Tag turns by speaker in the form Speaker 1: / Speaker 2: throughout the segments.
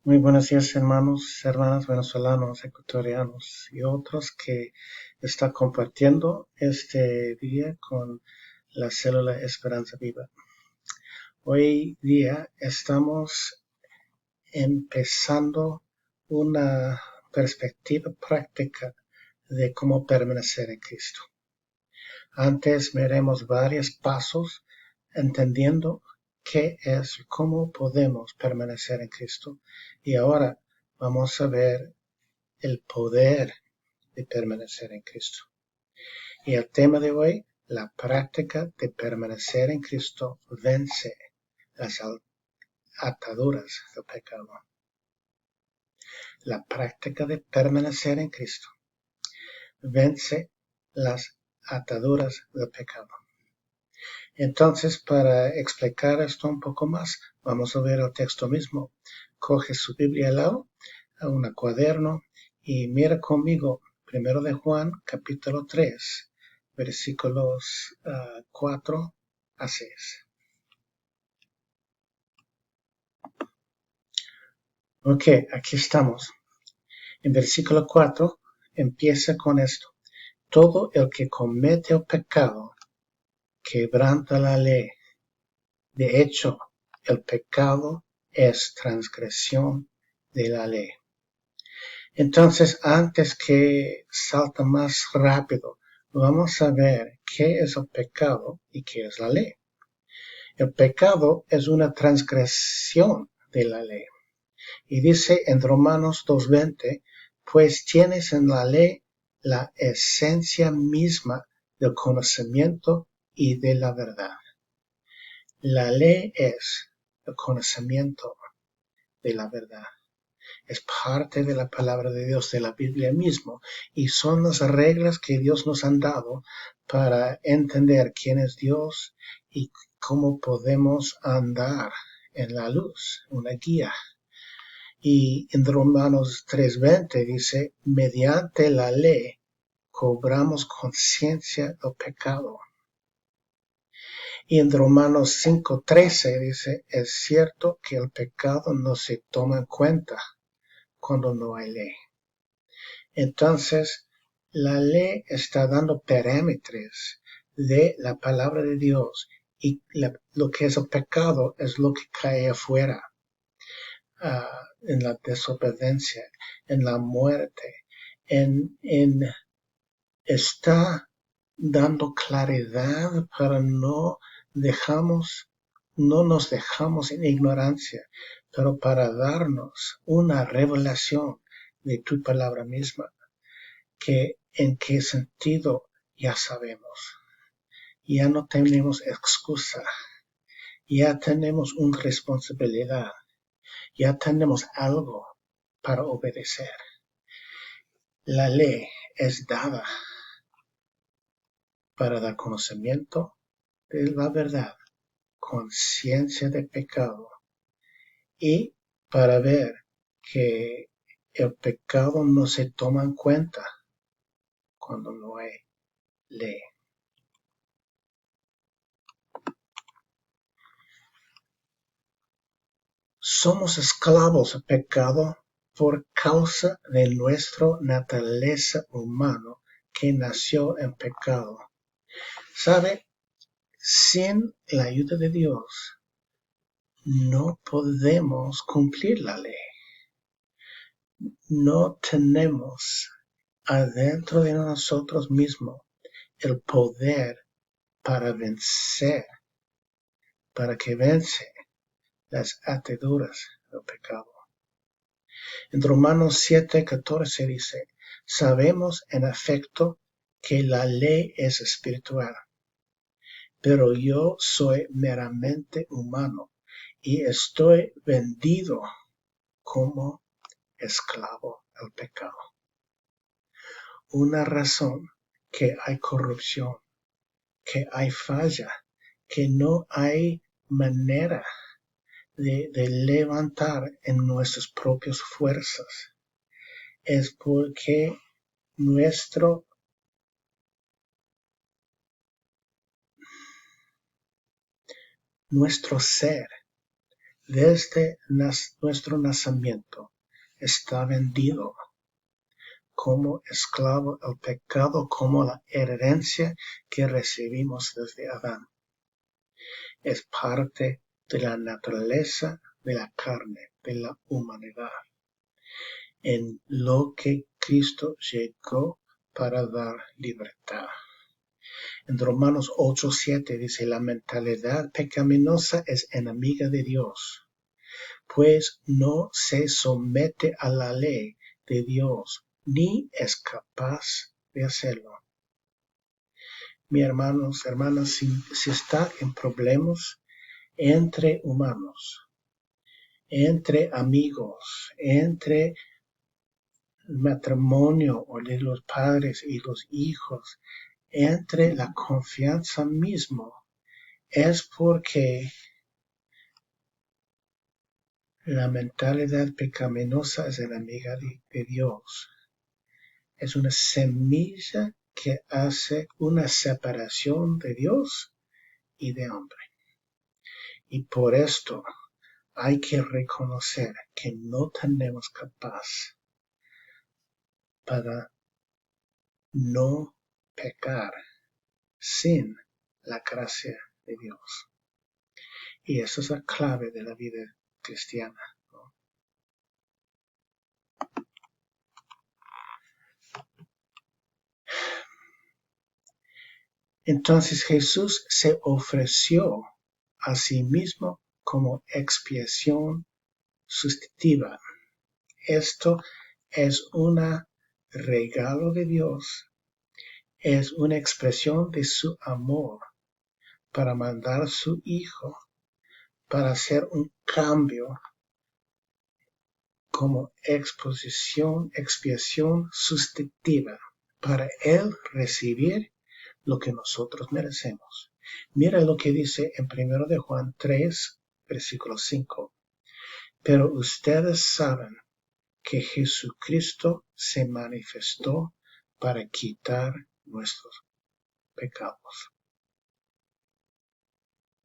Speaker 1: Muy buenos días, hermanos, hermanas venezolanos, ecuatorianos y otros que está compartiendo este día con la célula Esperanza Viva. Hoy día estamos empezando una perspectiva práctica de cómo permanecer en Cristo. Antes veremos varios pasos entendiendo qué es, cómo podemos permanecer en Cristo. Y ahora vamos a ver el poder de permanecer en Cristo. Y el tema de hoy, la práctica de permanecer en Cristo vence las ataduras del pecado. La práctica de permanecer en Cristo vence las ataduras del pecado. Entonces, para explicar esto un poco más, vamos a ver el texto mismo. Coge su Biblia al lado, a un cuaderno, y mira conmigo, primero de Juan, capítulo 3, versículos 4 a 6. Ok, aquí estamos. En versículo 4 empieza con esto. Todo el que comete el pecado quebranta la ley. De hecho, el pecado es transgresión de la ley. Entonces, antes que salta más rápido, vamos a ver qué es el pecado y qué es la ley. El pecado es una transgresión de la ley. Y dice en Romanos 2:20, pues tienes en la ley la esencia misma del conocimiento y de la verdad. La ley es el conocimiento de la verdad. Es parte de la palabra de Dios, de la Biblia mismo, y son las reglas que Dios nos han dado para entender quién es Dios y cómo podemos andar en la luz, una guía. Y en Romanos 3:20 dice, mediante la ley cobramos conciencia del pecado. Y en Romanos 5:13 dice, es cierto que el pecado no se toma en cuenta cuando no hay ley. Entonces, la ley está dando parámetros de la palabra de Dios y lo que es el pecado es lo que cae afuera, en la desobediencia, en la muerte, está dando claridad para no nos dejamos en ignorancia, pero para darnos una revelación de tu palabra misma, que en qué sentido ya sabemos. Ya no tenemos excusa, ya tenemos una responsabilidad, ya tenemos algo para obedecer. La ley es dada para dar conocimiento de la verdad, conciencia de pecado y para ver que el pecado no se toma en cuenta cuando no hay ley. Somos esclavos al pecado por causa de nuestra naturaleza humana que nació en pecado. ¿Sabe? Sin la ayuda de Dios no podemos cumplir la ley. No tenemos adentro de nosotros mismos el poder para vencer, para que vence las ataduras del pecado. En Romanos 7:14 dice, sabemos en efecto que la ley es espiritual, pero yo soy meramente humano y estoy vendido como esclavo al pecado. Una razón que hay corrupción, que hay falla, que no hay manera de levantar en nuestras propias fuerzas, es porque nuestro ser desde nuestro nacimiento está vendido como esclavo al pecado, como la herencia que recibimos desde Adán. Es parte de la naturaleza de la carne, de la humanidad, en lo que Cristo llegó para dar libertad. En Romanos 8:7 dice, la mentalidad pecaminosa es enemiga de Dios, pues no se somete a la ley de Dios, ni es capaz de hacerlo. Mi hermanos, hermanas, si está en problemas entre humanos, entre amigos, entre matrimonio o de los padres y los hijos, entre la confianza mismo, es porque la mentalidad pecaminosa es enemiga de Dios. Es una semilla que hace una separación de Dios y de hombre. Y por esto hay que reconocer que no tenemos capaz para no pecar sin la gracia de Dios. Y eso es la clave de la vida cristiana, ¿no? Entonces Jesús se ofreció a sí mismo como expiación sustitutiva. Esto es un regalo de Dios, es una expresión de su amor para mandar a su Hijo para hacer un cambio como expiación sustitutiva, para Él recibir lo que nosotros merecemos. Mira lo que dice en 1 de Juan 3, versículo 5. Pero ustedes saben que Jesucristo se manifestó para quitar nuestros pecados.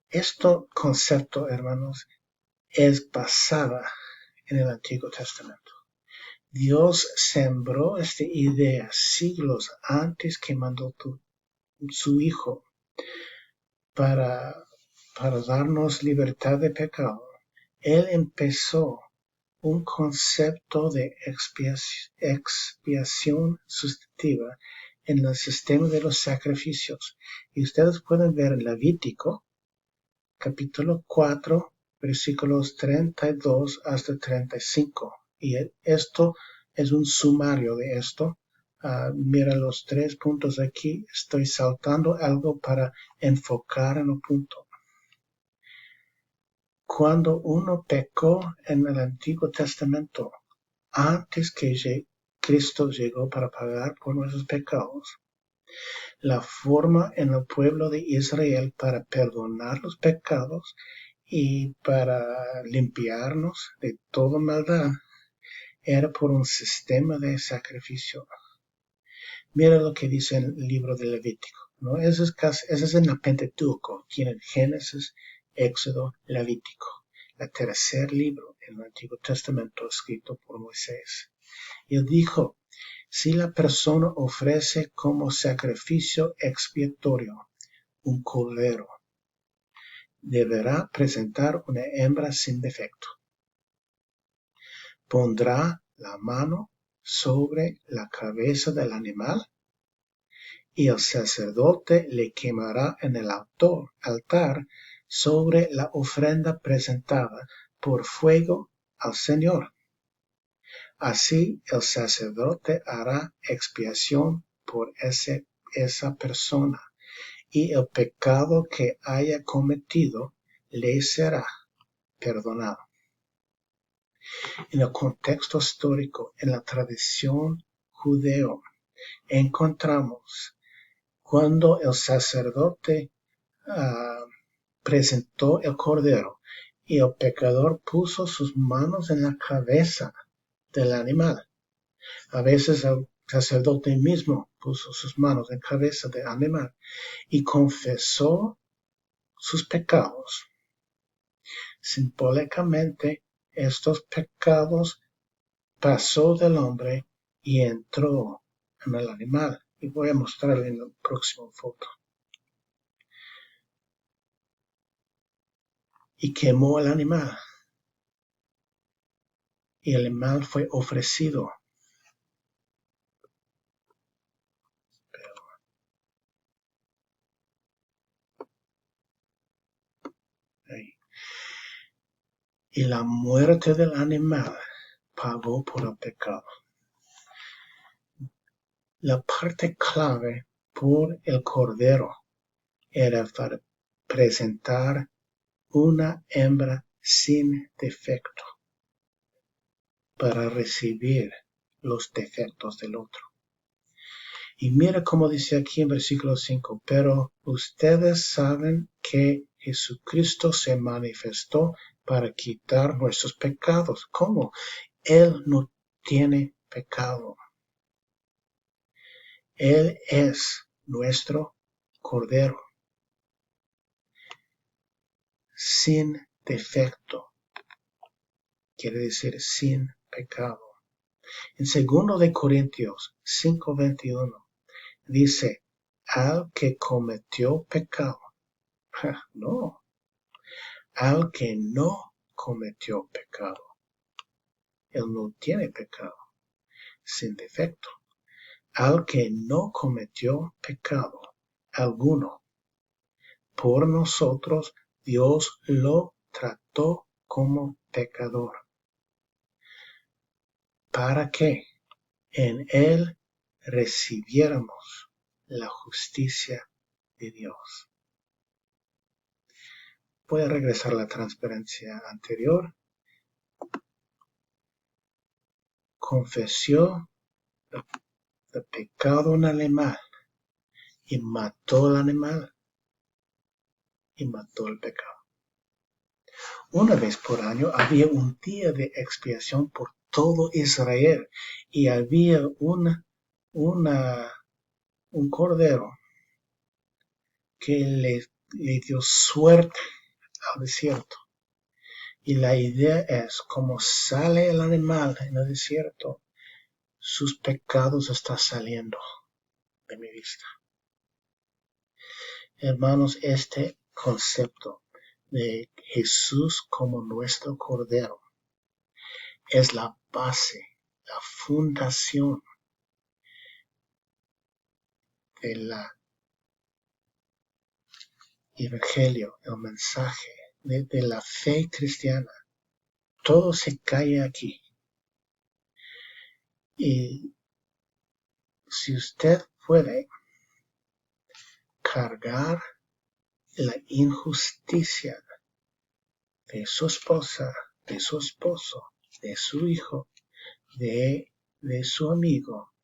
Speaker 1: Este concepto, hermanos, es basada en el Antiguo Testamento. Dios sembró esta idea siglos antes que mandó su Hijo para darnos libertad de pecado. Él empezó un concepto de expiación sustitutiva en el sistema de los sacrificios. Y ustedes pueden ver en Levítico, capítulo 4, versículos 32 hasta 35. Y esto es un sumario de esto. Mira los 3 puntos aquí. Estoy saltando algo para enfocar en un punto. Cuando uno pecó en el Antiguo Testamento, antes que Cristo llegó para pagar por nuestros pecados, la forma en el pueblo de Israel para perdonar los pecados y para limpiarnos de toda maldad era por un sistema de sacrificio. Mira lo que dice el libro de Levítico, ¿no? Eso es en el Pentateuco, tienen Génesis, Éxodo, Levítico, el tercer libro en el Antiguo Testamento escrito por Moisés. Y él dijo, si la persona ofrece como sacrificio expiatorio un cordero, deberá presentar una hembra sin defecto. Pondrá la mano sobre la cabeza del animal y el sacerdote le quemará en el altar sobre la ofrenda presentada por fuego al Señor. Así el sacerdote hará expiación por esa persona y el pecado que haya cometido le será perdonado. En el contexto histórico, en la tradición judeo, encontramos cuando el sacerdote presentó el cordero y el pecador puso sus manos en la cabeza del animal. A veces el sacerdote mismo puso sus manos en la cabeza del animal y confesó sus pecados. Simbólicamente, estos pecados pasó del hombre y entró en el animal. Y voy a mostrarle en la próxima foto. Y quemó el animal. Y el animal fue ofrecido. Y la muerte del animal pagó por el pecado. La parte clave por el cordero era para presentar una hembra sin defecto para recibir los defectos del otro. Y mira cómo dice aquí en versículo 5, pero ustedes saben que Jesucristo se manifestó para quitar nuestros pecados. ¿Cómo? Él no tiene pecado. Él es nuestro Cordero, sin defecto, quiere decir sin pecado. En 2 de Corintios 5:21 dice, al que cometió pecado, no, al que no cometió pecado, él no tiene pecado, sin defecto, al que no cometió pecado alguno, por nosotros Dios lo trató como pecador, para que en él recibiéramos la justicia de Dios. Voy a regresar a la transparencia anterior. Confesó el pecado en el animal y mató al animal y mató el pecado. Una vez por año había un día de expiación por todo Israel y había un cordero que le dio suerte al desierto. Y la idea es, como sale el animal en el desierto, sus pecados están saliendo de mi vista. Hermanos, este concepto de Jesús como nuestro Cordero es la base, la fundación del evangelio, el mensaje de la fe cristiana. Todo se cae aquí. Y si usted puede cargar la injusticia de su esposa, de su esposo, de su hijo, de su amigo,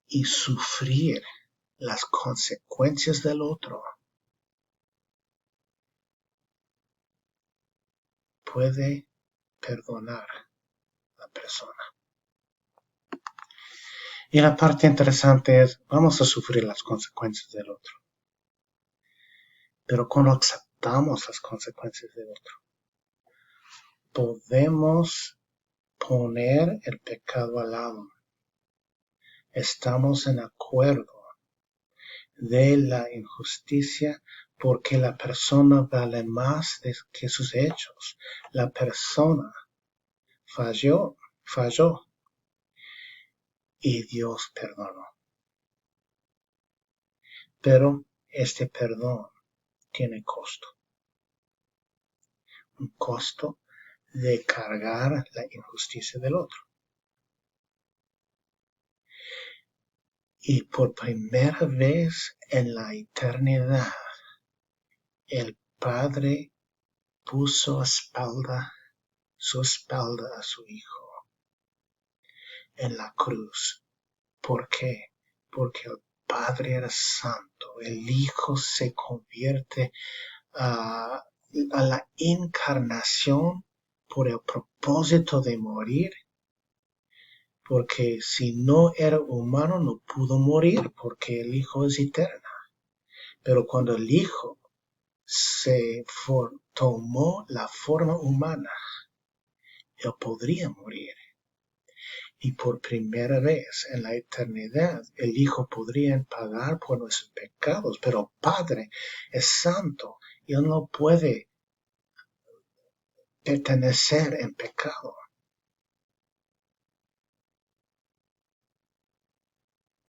Speaker 1: y sufrir las consecuencias del otro, puede perdonar a la persona. Y la parte interesante es, vamos a sufrir las consecuencias del otro. Pero cuando aceptamos las consecuencias del otro, podemos poner el pecado al lado. Estamos en acuerdo de la injusticia porque la persona vale más que sus hechos. La persona falló y Dios perdonó. Pero este perdón tiene costo. Un costo de cargar la injusticia del otro. Y por primera vez en la eternidad, el Padre puso su espalda a su Hijo en la cruz. ¿Por qué? Porque el Padre era santo, el Hijo se convierte a la encarnación por el propósito de morir, porque si no era humano no pudo morir, porque el Hijo es eterno. Pero cuando el Hijo tomó la forma humana. Él podría morir. Y por primera vez en la eternidad, el Hijo podría pagar por nuestros pecados, pero el Padre es santo y Él no puede pertenecer en pecado.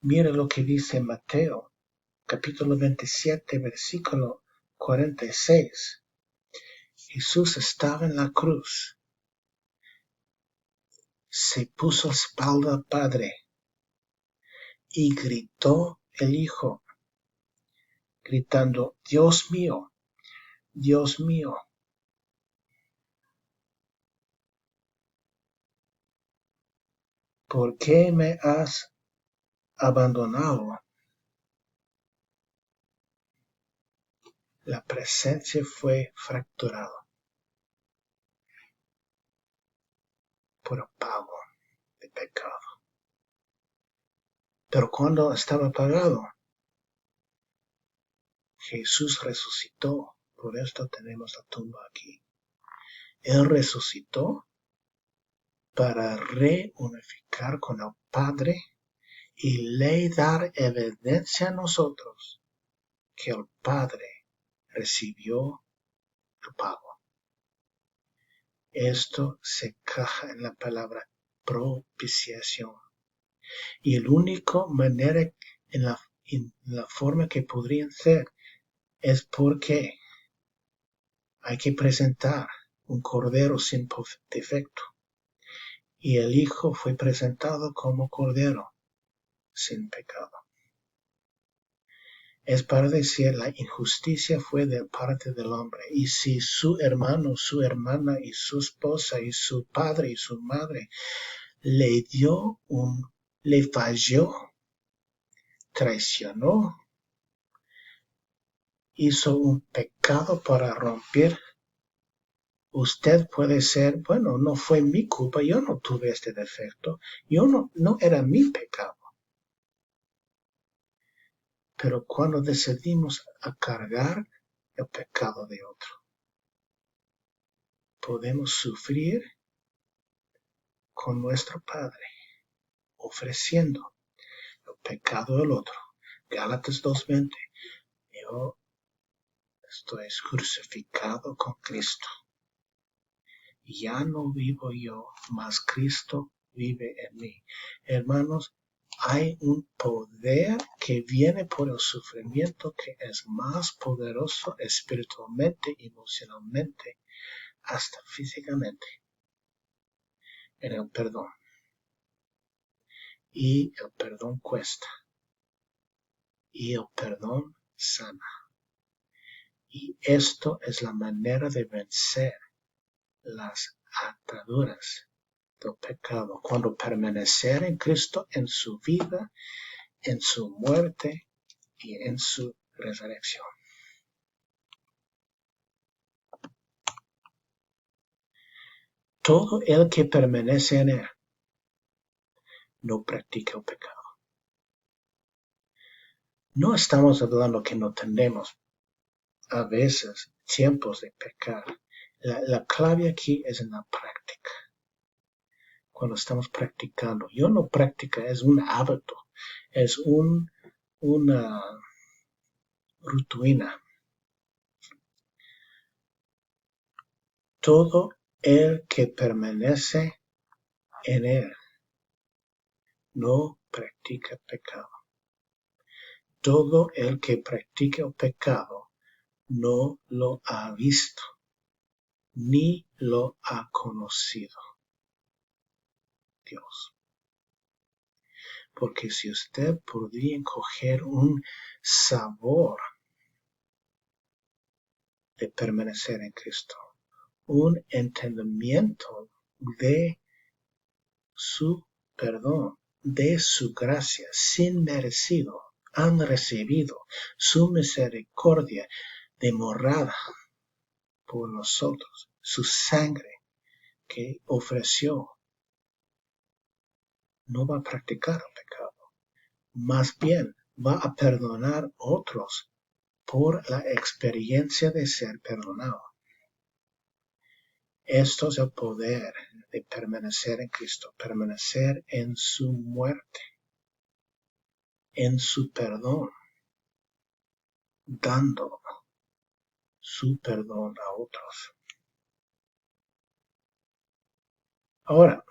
Speaker 1: Mira lo que dice Mateo, capítulo 27, versículo 46. Jesús estaba en la cruz. Se puso espalda al Padre y gritó el Hijo, gritando, Dios mío, ¿por qué me has abandonado? La presencia fue fracturada por el pago de pecado. Pero cuando estaba pagado, Jesús resucitó. Por esto tenemos la tumba aquí. Él resucitó para reunificar con el Padre y le dar evidencia a nosotros que el Padre recibió el pago. Esto se encaja en la palabra propiciación. Y la única manera en la forma que podrían ser es porque hay que presentar un cordero sin defecto. Y el Hijo fue presentado como cordero sin pecado. Es para decir, la injusticia fue de parte del hombre. Y si su hermano, su hermana y su esposa y su padre y su madre le falló, traicionó, hizo un pecado para romper, usted puede ser, bueno, no fue mi culpa, yo no tuve este defecto, no era mi pecado. Pero cuando decidimos a cargar el pecado de otro, podemos sufrir con nuestro Padre, ofreciendo el pecado del otro. Gálatas 2:20, yo estoy crucificado con Cristo. Ya no vivo yo, mas Cristo vive en mí. Hermanos, hay un poder que viene por el sufrimiento que es más poderoso espiritualmente, emocionalmente, hasta físicamente, en el perdón. Y el perdón cuesta. Y el perdón sana. Y esto es la manera de vencer las ataduras del pecado. Cuando permanecer en Cristo, en su vida, en su muerte y en su resurrección. Todo el que permanece en él no practica el pecado. No estamos hablando que no tenemos a veces tiempos de pecar. La clave aquí es en la práctica. Cuando estamos practicando, yo no practica, es un hábito, es una rutina. Todo el que permanece en él no practica pecado. Todo el que practica el pecado no lo ha visto, ni lo ha conocido Dios. Porque si usted podría coger un sabor de permanecer en Cristo, un entendimiento de su perdón, de su gracia, sin merecido, han recibido su misericordia demorada por nosotros, su sangre que ofreció, no va a practicar el pecado. Más bien va a perdonar otros por la experiencia de ser perdonado. Esto es el poder de permanecer en Cristo, permanecer en su muerte, en su perdón, dando su perdón a otros. Ahora,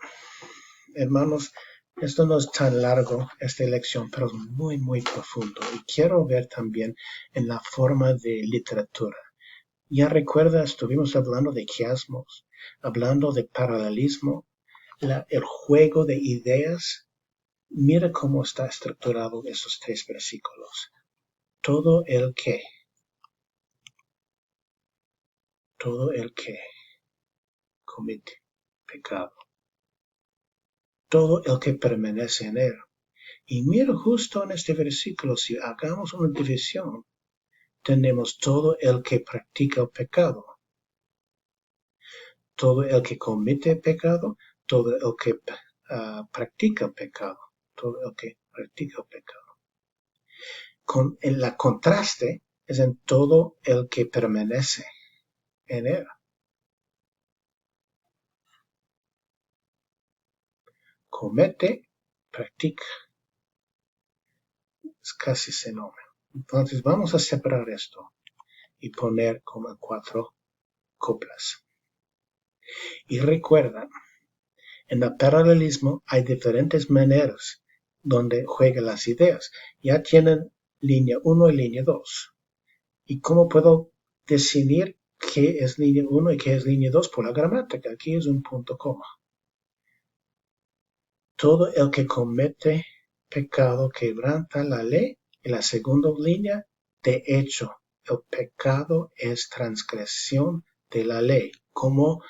Speaker 1: hermanos, esto no es tan largo, esta lección, pero es muy, muy profundo. Y quiero ver también en la forma de literatura. Ya recuerda, estuvimos hablando de quiasmos, hablando de paralelismo, el juego de ideas. Mira cómo está estructurado esos 3 versículos. Todo el que comete pecado, todo el que permanece en él. Y mira justo en este versículo, si hagamos una división, tenemos todo el que practica el pecado, todo el que comete pecado, todo el que practica pecado, todo el que practica pecado. En la contraste es en todo el que permanece en él. Comete, practica. Es casi sinónimo. Entonces vamos a separar esto y poner como 4 coplas. Y recuerda, en el paralelismo hay diferentes maneras donde juegan las ideas. Ya tienen línea 1 y línea 2. ¿Y cómo puedo definir qué es línea 1 y qué es línea 2? Por la gramática. Aquí es un punto coma. Todo el que comete pecado quebranta la ley. En la segunda línea, de hecho, el pecado es transgresión de la ley. ¿Cómo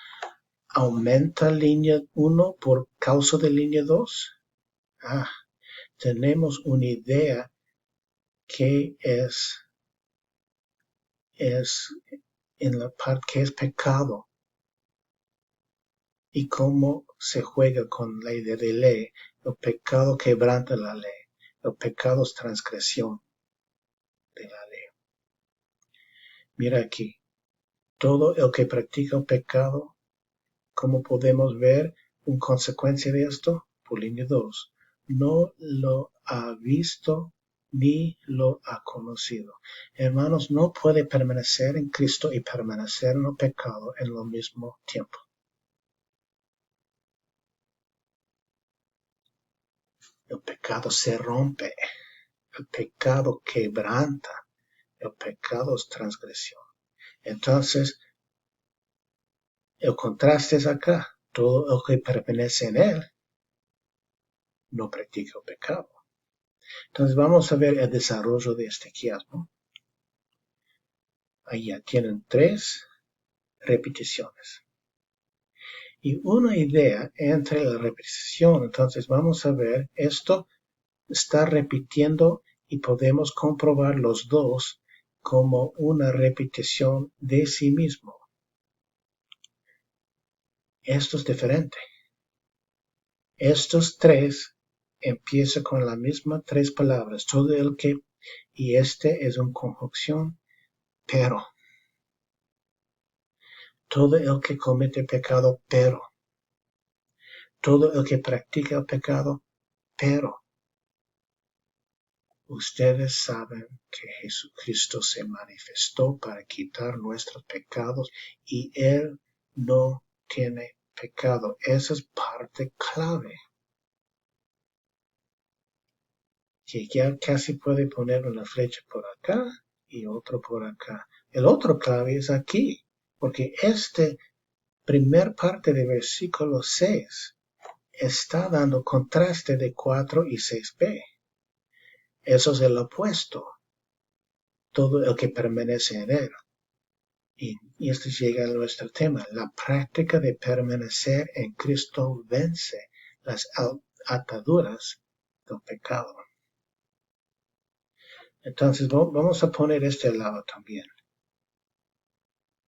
Speaker 1: aumenta línea 1 por causa de línea 2? Tenemos una idea que es en la parte que es pecado y cómo se juega con la idea de ley. El pecado quebranta la ley. El pecado es transgresión de la ley. Mira aquí, todo el que practica el pecado, ¿cómo podemos ver una consecuencia de esto? Por línea 2. No lo ha visto ni lo ha conocido. Hermanos, no puede permanecer en Cristo y permanecer en el pecado en el mismo tiempo. El pecado se rompe, el pecado quebranta, el pecado es transgresión. Entonces, el contraste es acá. Todo el que permanece en él no practica el pecado. Entonces vamos a ver el desarrollo de este quiasmo. Ahí ya tienen 3 repeticiones. Y una idea entre la repetición, entonces vamos a ver, esto está repitiendo y podemos comprobar los dos como una repetición de sí mismo. Esto es diferente. Estos 3 empiezan con la misma 3 palabras, todo el que, y este es una conjunción, pero. Todo el que comete pecado, pero. Todo el que practica el pecado, pero. Ustedes saben que Jesucristo se manifestó para quitar nuestros pecados y Él no tiene pecado. Esa es parte clave. Que ya casi puede poner una flecha por acá y otro por acá. El otro clave es aquí, porque primer parte del versículo 6 está dando contraste de 4 y 6b. Eso es el opuesto. Todo el que permanece en él. Y esto llega a nuestro tema. La práctica de permanecer en Cristo vence las ataduras del pecado. Entonces vamos a poner este lado también.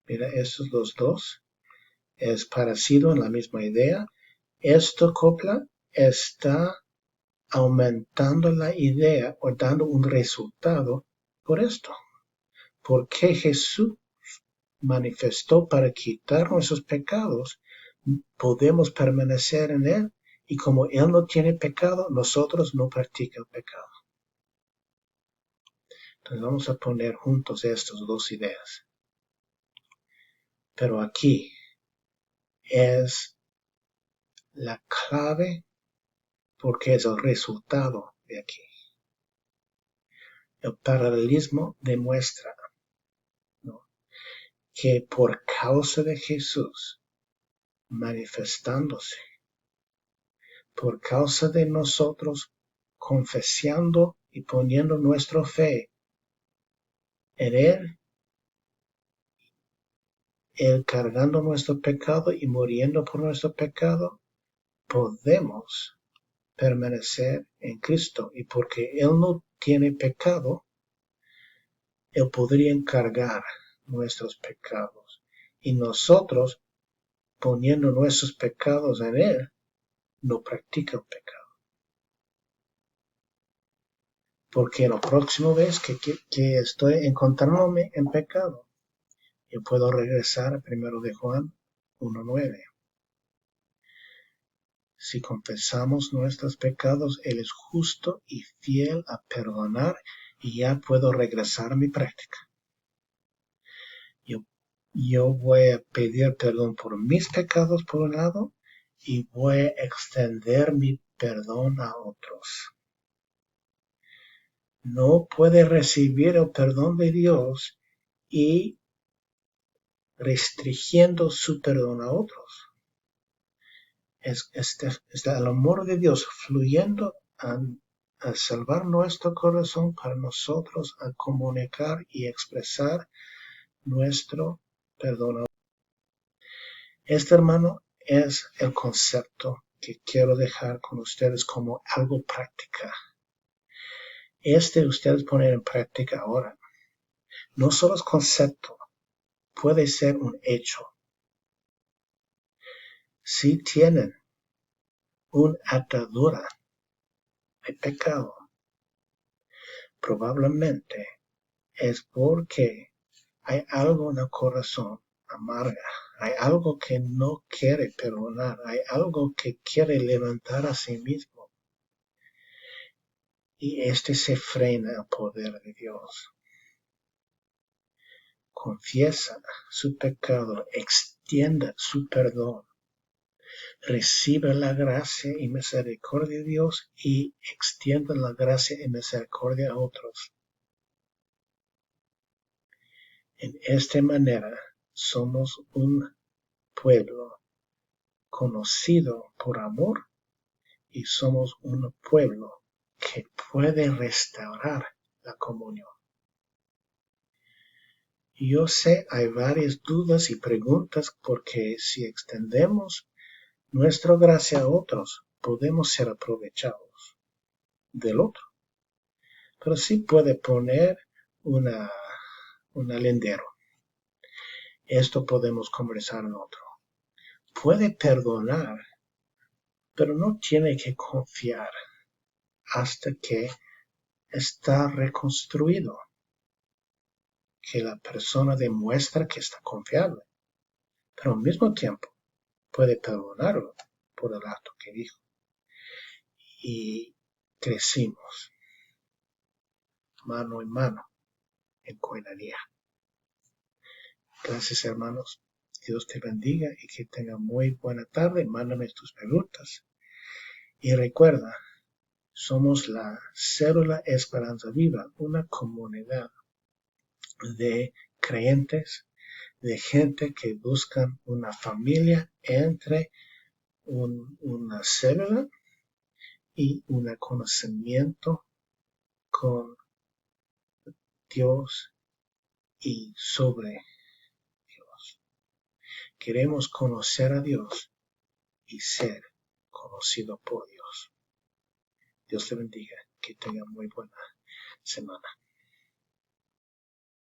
Speaker 1: Mira, estos los dos. Es parecido en la misma idea. Esta copla está aumentando la idea o dando un resultado por esto. porque Jesús manifestó para quitar nuestros pecados, podemos permanecer en Él, y como Él no tiene pecado, nosotros no practicamos el pecado. Entonces vamos a poner juntos estas dos ideas. Pero aquí es la clave porque es el resultado de aquí. El paralelismo demuestra, ¿no?, que por causa de Jesús manifestándose, por causa de nosotros confesando y poniendo nuestra fe en Él cargando nuestro pecado y muriendo por nuestro pecado, podemos permanecer en Cristo. Y porque Él no tiene pecado, Él podría encargar nuestros pecados. Y nosotros, poniendo nuestros pecados en Él, no practica el pecado. Porque la próxima vez que estoy encontrándome en pecado, yo puedo regresar a 1 de Juan 1:9. Si confesamos nuestros pecados, Él es justo y fiel a perdonar, y ya puedo regresar a mi práctica. Yo voy a pedir perdón por mis pecados por un lado, y voy a extender mi perdón a otros. No puede recibir el perdón de Dios y restringiendo su perdón a otros. Está el amor de Dios fluyendo a salvar nuestro corazón para nosotros a comunicar y expresar nuestro perdón. Este, hermano, es el concepto que quiero dejar con ustedes como algo práctica. Ustedes ponen en práctica ahora. No solo es concepto, puede ser un hecho. Si tienen una atadura de pecado, probablemente es porque hay algo en el corazón amarga, hay algo que no quiere perdonar, hay algo que quiere levantar a sí mismo. Y se frena el poder de Dios. Confiesa su pecado, extienda su perdón, recibe la gracia y misericordia de Dios y extienda la gracia y misericordia a otros. En esta manera somos un pueblo conocido por amor y somos un pueblo que puede restaurar la comunión. Yo sé, hay varias dudas y preguntas porque si extendemos nuestra gracia a otros, podemos ser aprovechados del otro. Pero sí puede poner un lindero. Esto podemos conversar en otro. Puede perdonar, pero no tiene que confiar hasta que está reconstruido, que la persona demuestra que está confiable, pero al mismo tiempo puede perdonarlo por el acto que dijo. Y crecimos mano en mano en coinonía. Gracias, hermanos. Dios te bendiga y que tengan muy buena tarde. Mándame tus preguntas. Y recuerda, somos la Célula Esperanza Viva, una comunidad de creyentes, de gente que buscan una familia entre una célula y un conocimiento con Dios y sobre Dios. Queremos conocer a Dios y ser conocido por Dios. Dios te bendiga. Que tenga muy buena semana.